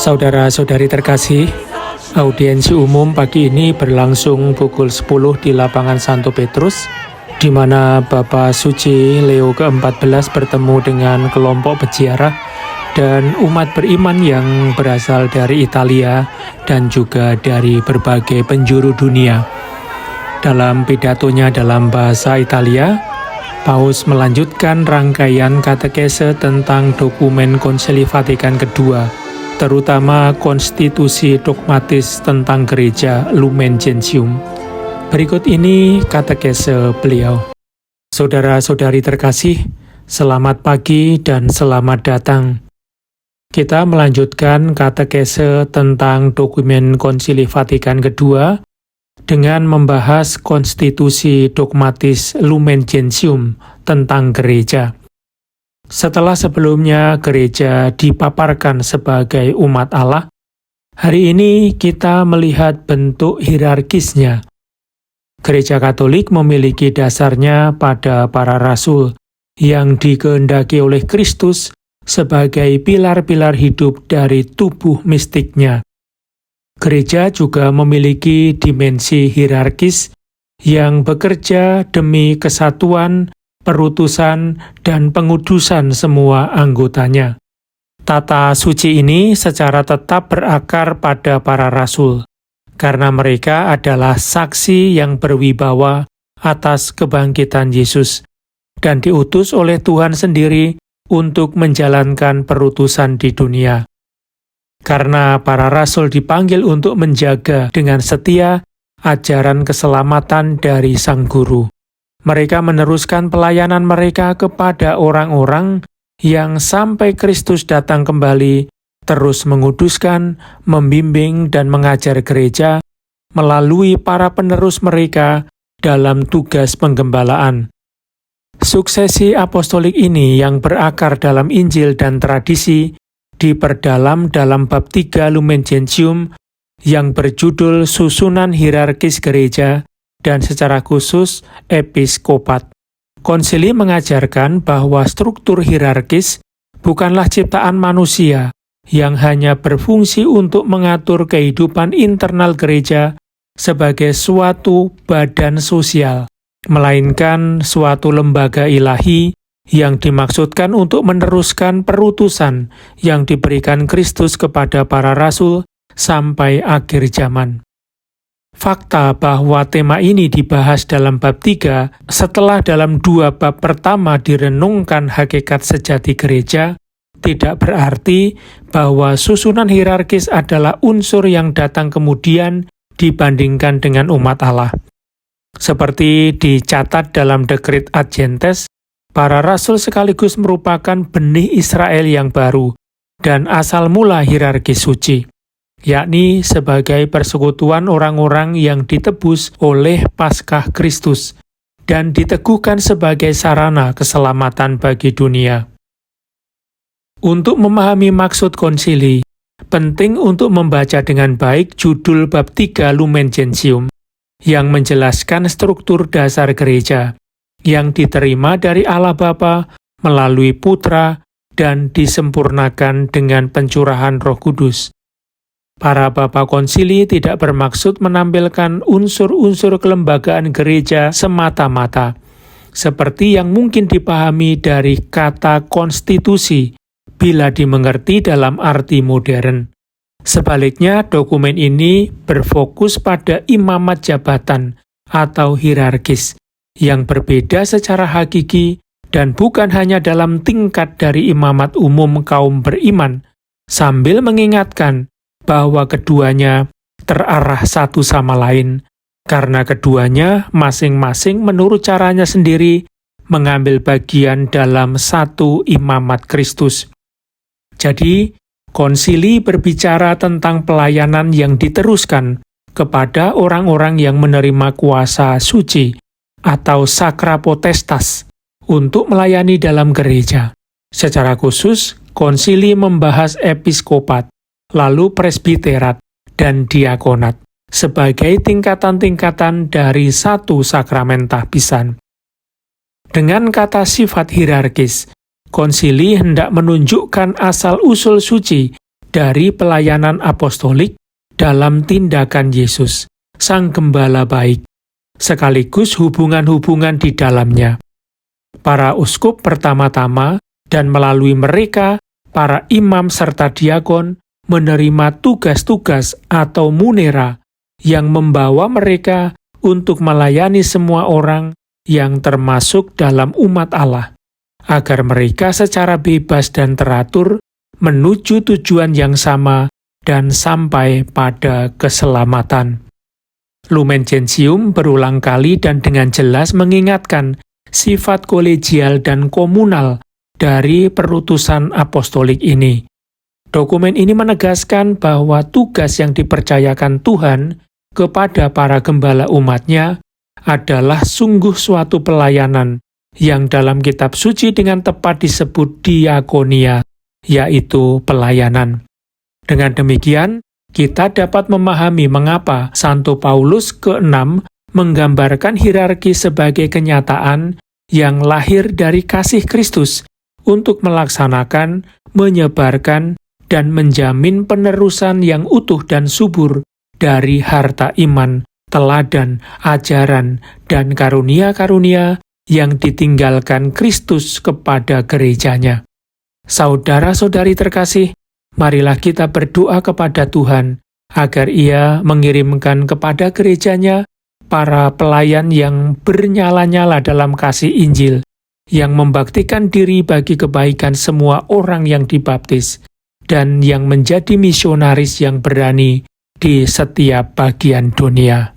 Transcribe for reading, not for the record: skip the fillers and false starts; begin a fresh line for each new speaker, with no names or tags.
Saudara-saudari terkasih, audiensi umum pagi ini berlangsung pukul 10 di lapangan Santo Petrus, di mana Bapak Suci Leo ke-14 bertemu dengan kelompok peziarah dan umat beriman yang berasal dari Italia dan juga dari berbagai penjuru dunia. Dalam pidatonya dalam bahasa Italia, Paus melanjutkan rangkaian katekese tentang dokumen Konsili Vatikan II, terutama konstitusi dogmatis tentang gereja Lumen Gentium. Berikut ini katekese beliau. Saudara-saudari terkasih, selamat pagi dan selamat datang. Kita melanjutkan katekese tentang dokumen Konsili Vatikan II dengan membahas konstitusi dogmatis Lumen Gentium tentang gereja. Setelah sebelumnya gereja dipaparkan sebagai umat Allah, hari ini kita melihat bentuk hierarkisnya. Gereja Katolik memiliki dasarnya pada para rasul yang dikehendaki oleh Kristus sebagai pilar-pilar hidup dari tubuh mistiknya. Gereja juga memiliki dimensi hierarkis yang bekerja demi kesatuan, perutusan, dan pengudusan semua anggotanya. Tata suci ini secara tetap berakar pada para rasul, karena mereka adalah saksi yang berwibawa atas kebangkitan Yesus, dan diutus oleh Tuhan sendiri untuk menjalankan perutusan di dunia. Karena para rasul dipanggil untuk menjaga dengan setia ajaran keselamatan dari Sang Guru. Mereka meneruskan pelayanan mereka kepada orang-orang yang sampai Kristus datang kembali, terus menguduskan, membimbing, dan mengajar gereja melalui para penerus mereka dalam tugas penggembalaan. Suksesi apostolik ini yang berakar dalam Injil dan tradisi diperdalam dalam bab 3 Lumen Gentium yang berjudul Susunan Hierarkis Gereja dan secara khusus Episkopat. Konsili mengajarkan bahwa struktur hierarkis bukanlah ciptaan manusia yang hanya berfungsi untuk mengatur kehidupan internal gereja sebagai suatu badan sosial, melainkan suatu lembaga ilahi yang dimaksudkan untuk meneruskan perutusan yang diberikan Kristus kepada para rasul sampai akhir zaman. Fakta bahwa tema ini dibahas dalam bab 3 setelah dalam 2 bab pertama direnungkan hakikat sejati gereja, tidak berarti bahwa susunan hierarkis adalah unsur yang datang kemudian dibandingkan dengan umat Allah. Seperti dicatat dalam Decret Ad Gentes, para rasul sekaligus merupakan benih Israel yang baru dan asal mula hierarki suci, yakni sebagai persekutuan orang-orang yang ditebus oleh Paskah Kristus dan diteguhkan sebagai sarana keselamatan bagi dunia. Untuk memahami maksud konsili, penting untuk membaca dengan baik judul bab 3 Lumen Gentium yang menjelaskan struktur dasar gereja yang diterima dari Allah Bapa melalui Putra dan disempurnakan dengan pencurahan Roh Kudus. Para bapa konsili tidak bermaksud menampilkan unsur-unsur kelembagaan gereja semata-mata, seperti yang mungkin dipahami dari kata konstitusi bila dimengerti dalam arti modern. Sebaliknya, dokumen ini berfokus pada imamat jabatan atau hierarkis, yang berbeda secara hakiki dan bukan hanya dalam tingkat dari imamat umum kaum beriman, sambil mengingatkan bahwa keduanya terarah satu sama lain, karena keduanya masing-masing menurut caranya sendiri mengambil bagian dalam satu imamat Kristus. Jadi, konsili berbicara tentang pelayanan yang diteruskan kepada orang-orang yang menerima kuasa suci atau sakra potestas untuk melayani dalam gereja. Secara khusus, konsili membahas episkopat, lalu presbiterat, dan diakonat sebagai tingkatan-tingkatan dari satu sakramen tahbisan. Dengan kata sifat hierarkis, konsili hendak menunjukkan asal-usul suci dari pelayanan apostolik dalam tindakan Yesus, Sang Gembala baik, sekaligus hubungan-hubungan di dalamnya. Para uskup pertama-tama dan melalui mereka, para imam serta diakon menerima tugas-tugas atau munera yang membawa mereka untuk melayani semua orang yang termasuk dalam umat Allah, agar mereka secara bebas dan teratur menuju tujuan yang sama dan sampai pada keselamatan. Lumen Gentium berulang kali dan dengan jelas mengingatkan sifat kolegial dan komunal dari perutusan apostolik ini. Dokumen ini menegaskan bahwa tugas yang dipercayakan Tuhan kepada para gembala umatnya adalah sungguh suatu pelayanan yang dalam kitab suci dengan tepat disebut diakonia, yaitu pelayanan. Dengan demikian, kita dapat memahami mengapa Santo Paulus ke-6 menggambarkan hierarki sebagai kenyataan yang lahir dari kasih Kristus untuk melaksanakan, menyebarkan, dan menjamin penerusan yang utuh dan subur dari harta iman, teladan, ajaran, dan karunia-karunia yang ditinggalkan Kristus kepada gerejanya. Saudara-saudari terkasih, marilah kita berdoa kepada Tuhan agar Ia mengirimkan kepada gerejanya para pelayan yang bernyala-nyala dalam kasih Injil, yang membaktikan diri bagi kebaikan semua orang yang dibaptis, dan yang menjadi misionaris yang berani di setiap bagian dunia.